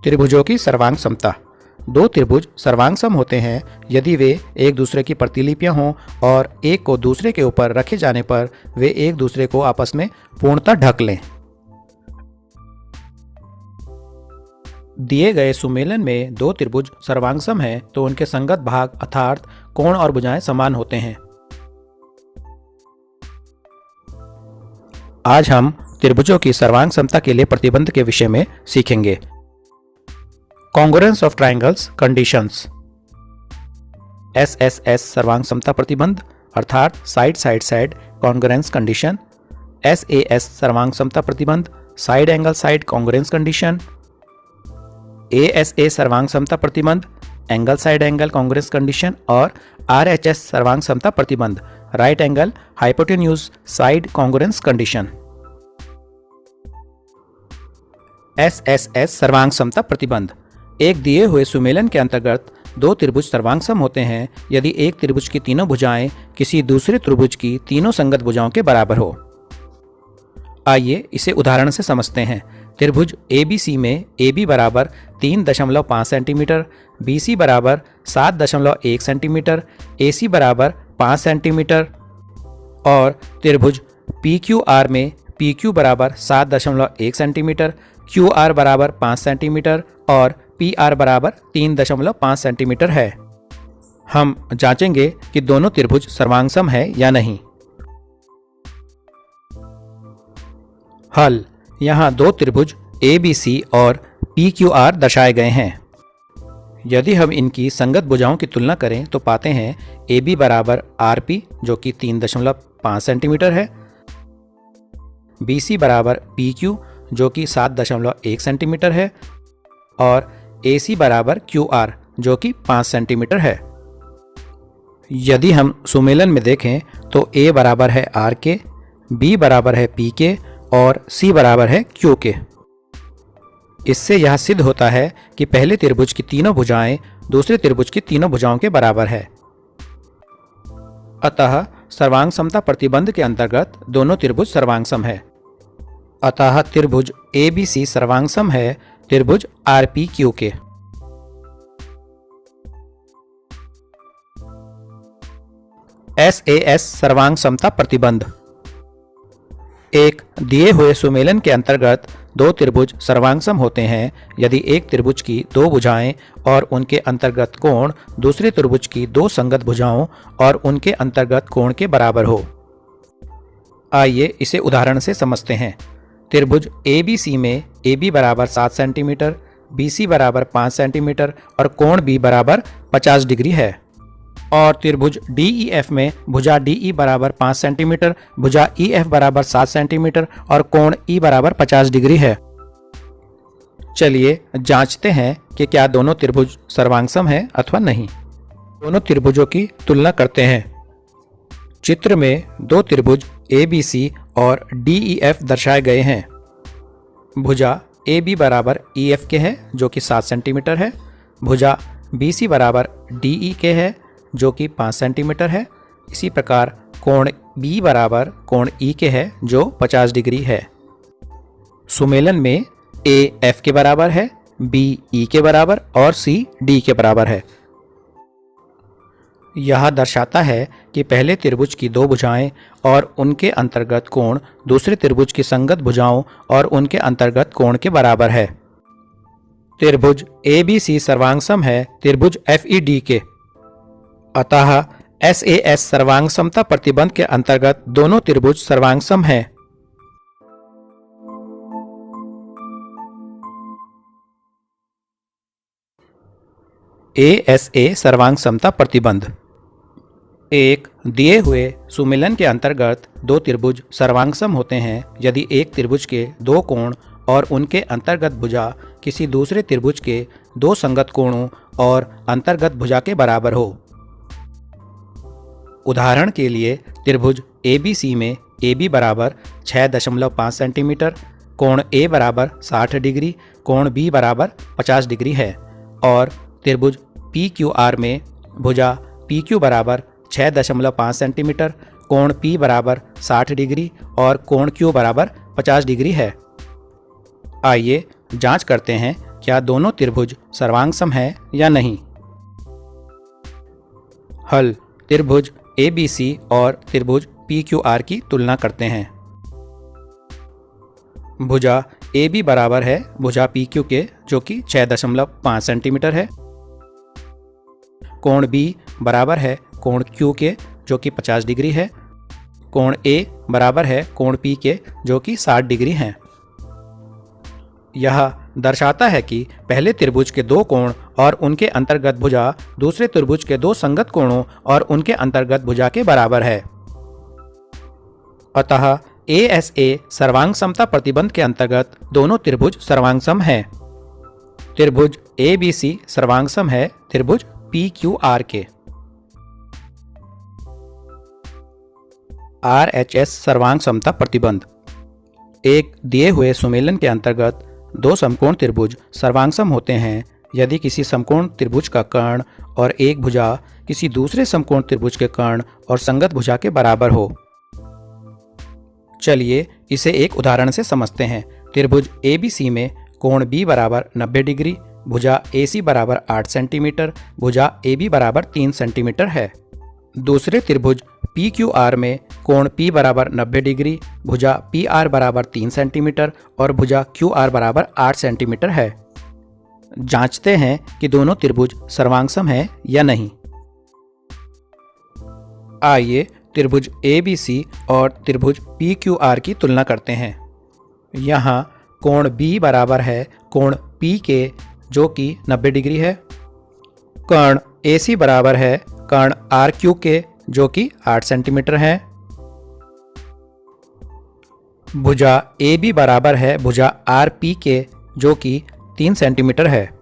त्रिभुजों की सर्वांग समता। दो त्रिभुज सर्वांग सम होते हैं यदि वे एक दूसरे की प्रतिलिपियां हों और एक को दूसरे के ऊपर रखे जाने पर वे एक दूसरे को आपस में पूर्णतः ढक लें। दिए गए सुमेलन में दो त्रिभुज सर्वांग सम हैं तो उनके संगत भाग अर्थात कोण और भुजाएं समान होते हैं। आज हम त्रिभुजों की सर्वांग समता के लिए प्रतिबंध के विषय में सीखेंगे। Congruence of triangles conditions. SSS सर्वांग समता प्रतिबंध अर्थात side side side congruence condition. SAS सर्वांग समता प्रतिबंध side angle side congruence condition. ASA सर्वांग समता प्रतिबंध angle side angle congruence condition और RHS सर्वांग समता प्रतिबंध right angle hypotenuse side congruence condition. SSS सर्वांग समता प्रतिबंध। एक दिए हुए सुमेलन के अंतर्गत दो त्रिभुज सर्वांग सम होते हैं यदि एक त्रिभुज की तीनों भुजाएं किसी दूसरे त्रिभुज की तीनों संगत भुजाओं के बराबर हो। आइए इसे उदाहरण से समझते हैं। त्रिभुज ABC में AB बराबर 3.5 सेंटीमीटर, BC बराबर 7.1 सेंटीमीटर, AC बराबर 5 सेंटीमीटर और त्रिभुज PQR में PQ बराबर 7.1 सेंटीमीटर, QR बराबर 5 सेंटीमीटर और PR बराबर 3.5 सेंटीमीटर है। हम जांचेंगे कि दोनों त्रिभुज सर्वांग सम है या नहीं। हल। यहाँ दो त्रिभुज ABC और PQR दर्शाए गए हैं। यदि हम इनकी संगत भुजाओं की तुलना करें तो पाते हैं AB बराबर RP जो कि 3.5 सेंटीमीटर है, BC बराबर PQ जो कि 7.1 सेंटीमीटर है और AC बराबर QR जो कि 5 सेंटीमीटर है। यदि हम सुमेलन में देखें तो A बराबर है R के, B बराबर है P के और C बराबर है Q के। इससे यह सिद्ध होता है कि पहले त्रिभुज की तीनों भुजाएं दूसरे त्रिभुज की तीनों भुजाओं के बराबर है। अतः सर्वांग समता प्रतिबंध के अंतर्गत दोनों त्रिभुज सर्वांग सम है। अतः त्रिभुज ABC सर्वांग सम है त्रिभुज RPQ के। SAS सर्वांग समता प्रतिबंध। एक दिए हुए सुमेलन के अंतर्गत दो त्रिभुज सर्वांग सम होते हैं यदि एक त्रिभुज की दो भुजाएं और उनके अंतर्गत कोण दूसरे त्रिभुज की दो संगत भुजाओं और उनके अंतर्गत कोण के बराबर हो। आइए इसे उदाहरण से समझते हैं। त्रिभुज ABC में AB बराबर 7 सेंटीमीटर, BC बराबर 5 सेंटीमीटर और कोण B बराबर 50 डिग्री है और त्रिभुज DEF में भुजा DE बराबर 5 सेंटीमीटर, भुजा EF बराबर 7 सेंटीमीटर और कोण E बराबर 50 डिग्री है। चलिए जांचते हैं कि क्या दोनों त्रिभुज सर्वांग सम है अथवा नहीं। दोनों त्रिभुजों की तुलना करते हैं। चित्र में दो त्रिभुज ABC और DEF दर्शाए गए हैं। भुजा AB बराबर EF के है जो कि 7 सेंटीमीटर है, भुजा BC बराबर DE के है जो कि 5 सेंटीमीटर है। इसी प्रकार कोण B बराबर कोण E के है जो 50 डिग्री है। सुमेलन में A F के बराबर है, B E के बराबर और C D के बराबर है। यह दर्शाता है कि पहले त्रिभुज की दो भुजाएं और उनके अंतर्गत कोण दूसरे त्रिभुज की संगत भुजाओं और उनके अंतर्गत कोण के बराबर है। त्रिभुज ABC सर्वांग सम है त्रिभुज FED के। अतः SAS सर्वांग समता प्रतिबंध के अंतर्गत दोनों त्रिभुज सर्वांग सम हैं। ASA सर्वांग समता प्रतिबंध। एक दिए हुए सुमेलन के अंतर्गत दो त्रिभुज सर्वांग सम होते हैं यदि एक त्रिभुज के दो कोण और उनके अंतर्गत भुजा किसी दूसरे त्रिभुज के दो संगत कोणों और अंतर्गत भुजा के बराबर हो। उदाहरण के लिए त्रिभुज ABC में AB बराबर 6.5 सेंटीमीटर, कोण A बराबर 60 डिग्री, कोण B बराबर 50 डिग्री है और त्रिभुज PQR में भुजा PQ बराबर 6.5 सेंटीमीटर, कोण P बराबर 60 डिग्री और कोण Q बराबर 50 डिग्री है। आइए जांच करते हैं क्या दोनों त्रिभुज सर्वांगसम है या नहीं। हल। त्रिभुज ABC और त्रिभुज PQR की तुलना करते हैं। भुजा AB बराबर है भुजा PQ के, जो कि 6.5 सेंटीमीटर है। कोण B बराबर है कोण Q के, जो कि 50 डिग्री है। कोण A बराबर है कोण P के, जो कि 60 डिग्री है। यह दर्शाता है कि पहले त्रिभुज के दो कोण और उनके अंतर्गत भुजा दूसरे त्रिभुज के दो संगत कोणों और उनके अंतर्गत भुजा के बराबर है। अतः ASA सर्वांग समता प्रतिबंध के अंतर्गत दोनों त्रिभुज सर्वांगसम हैं। त्रिभुज ABC सर्वांगसम है त्रिभुज PQR के। RHS सर्वांग समता प्रतिबंध। एक दिए हुए सुमेलन के अंतर्गत दो समकोण त्रिभुज सर्वांगसम होते हैं यदि किसी समकोण त्रिभुज का कर्ण और एक भुजा किसी दूसरे समकोण त्रिभुज के कर्ण और संगत भुजा के बराबर हो। चलिए इसे एक उदाहरण से समझते हैं। त्रिभुज ABC में कोण B बराबर 90 डिग्री, भुजा AC बराबर 8 सेंटीमीटर, भुजा AB बराबर 3 सेंटीमीटर है। दूसरे त्रिभुज PQR में कोण P बराबर 90 डिग्री, भुजा PR बराबर 3 सेंटीमीटर और भुजा QR बराबर 8 सेंटीमीटर है। जांचते हैं कि दोनों त्रिभुज सर्वांगसम हैं या नहीं। आइए त्रिभुज ABC और त्रिभुज PQR की तुलना करते हैं। यहाँ कोण B बराबर है कोण P के, जो कि 90 डिग्री है। कर्ण AC बराबर है कर्ण RQ के, जो कि 8 सेंटीमीटर है। भुजा AB बराबर है भुजा RP के, जो कि 3 सेंटीमीटर है।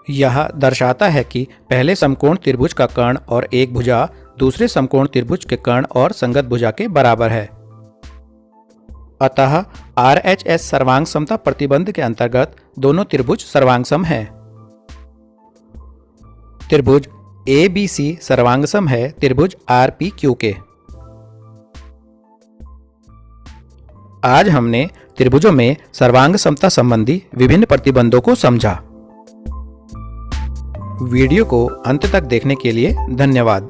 यह दर्शाता है कि पहले समकोण त्रिभुज का कर्ण और एक भुजा दूसरे समकोण त्रिभुज के कर्ण और संगत भुजा के बराबर है। अतः RHS सर्वांग समता प्रतिबंध के अंतर्गत दोनों त्रिभुज सर्वांगसम हैं। त्रिभुज ABC सर्वांगसम है त्रिभुज RPQ के। आज हमने त्रिभुजों में सर्वांग समता संबंधी विभिन्न प्रतिबंधों को समझा। वीडियो को अंत तक देखने के लिए धन्यवाद।